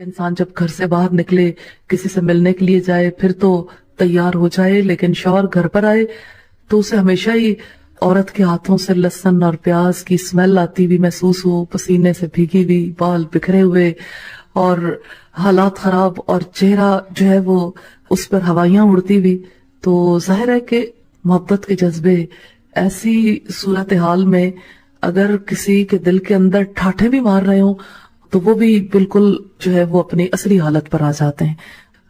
इंसान जब घर से बाहर निकले, किसी से मिलने के लिए जाए, फिर तो तैयार हो जाए, लेकिन शौहर घर पर आए तो उसे हमेशा ही औरत के हाथों से लहसुन और प्याज की स्मेल आती हुई महसूस हो, पसीने से भीगी हुई, बाल बिखरे हुए और हालात खराब, और चेहरा जो है वो उस पर हवाइयां उड़ती हुई, तो जाहिर है कि मोहब्बत के जज्बे ऐसी सूरत हाल में अगर किसी के दिल के अंदर ठाठे भी मार रहे हो तो वो भी बिल्कुल जो है वो अपनी असली हालत पर आ जाते हैं।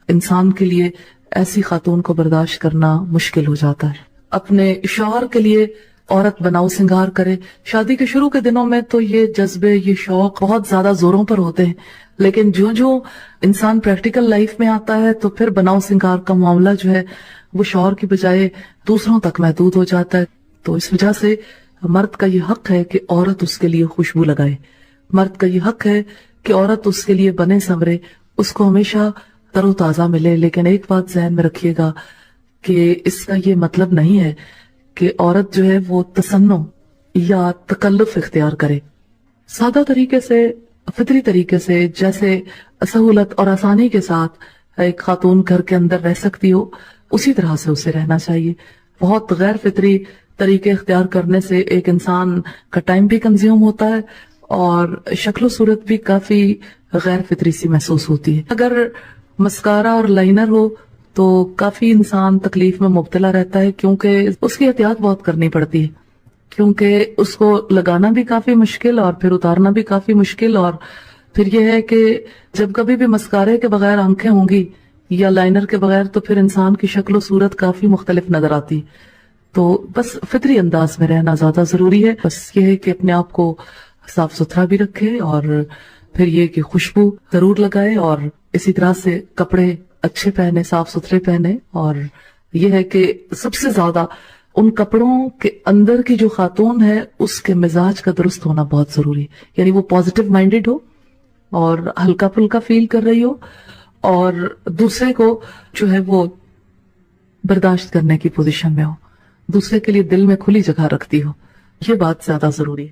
इंसान के लिए ऐसी खातून को बर्दाश्त करना मुश्किल हो जाता है। अपने शौहर के लिए औरत बनाओ सिंगार करे। शादी के शुरू के दिनों में तो ये जज्बे, ये शौक बहुत ज्यादा जोरों पर होते हैं, लेकिन जो जो इंसान प्रैक्टिकल लाइफ में आता है तो फिर बनाओ सिंगार का मामला जो है वो शौहर की बजाय दूसरों तक महदूद हो जाता है। तो इस वजह से मर्द का ये हक है कि औरत उसके लिए खुशबू लगाए। मर्द का ये हक है कि औरत उसके लिए बने संवरे, उसको हमेशा तरोताजा मिले। लेकिन एक बात ज़हन में रखिएगा कि इसका ये मतलब नहीं है कि औरत जो है वो तसन्नो या तकल्लुफ इख्तियार करे। सादा तरीके से, फितरी तरीके से, जैसे सहूलत और आसानी के साथ एक खातून घर के अंदर रह सकती हो, उसी तरह से उसे रहना चाहिए। बहुत गैर फितरी तरीके इख्तियार करने से एक इंसान का टाइम भी कंज्यूम होता है और शक्ल सूरत भी काफी गैर फितरी सी महसूस होती है। अगर मस्कारा और लाइनर हो तो काफी इंसान तकलीफ में मुब्तला रहता है, क्योंकि उसकी एहतियात बहुत करनी पड़ती है, क्योंकि उसको लगाना भी काफी मुश्किल और फिर उतारना भी काफी मुश्किल। और फिर यह है कि जब कभी भी मस्कारे के बगैर आंखें होंगी या लाइनर के बगैर तो फिर इंसान की शक्ल सूरत काफी मुख्तलिफ नजर आती। तो बस फितरी अंदाज में रहना ज्यादा जरूरी है। बस ये है कि अपने आप को साफ सुथरा भी रखे और फिर ये कि खुशबू जरूर लगाए और इसी तरह से कपड़े अच्छे पहने, साफ सुथरे पहने। और ये है कि सबसे ज्यादा उन कपड़ों के अंदर की जो खातून है उसके मिजाज का दुरुस्त होना बहुत जरूरी है। यानी वो पॉजिटिव माइंडेड हो और हल्का फुल्का फील कर रही हो और दूसरे को जो है वो बर्दाश्त करने की पोजीशन में हो, दूसरे के लिए दिल में खुली जगह रखती हो। ये बात ज्यादा जरूरी है।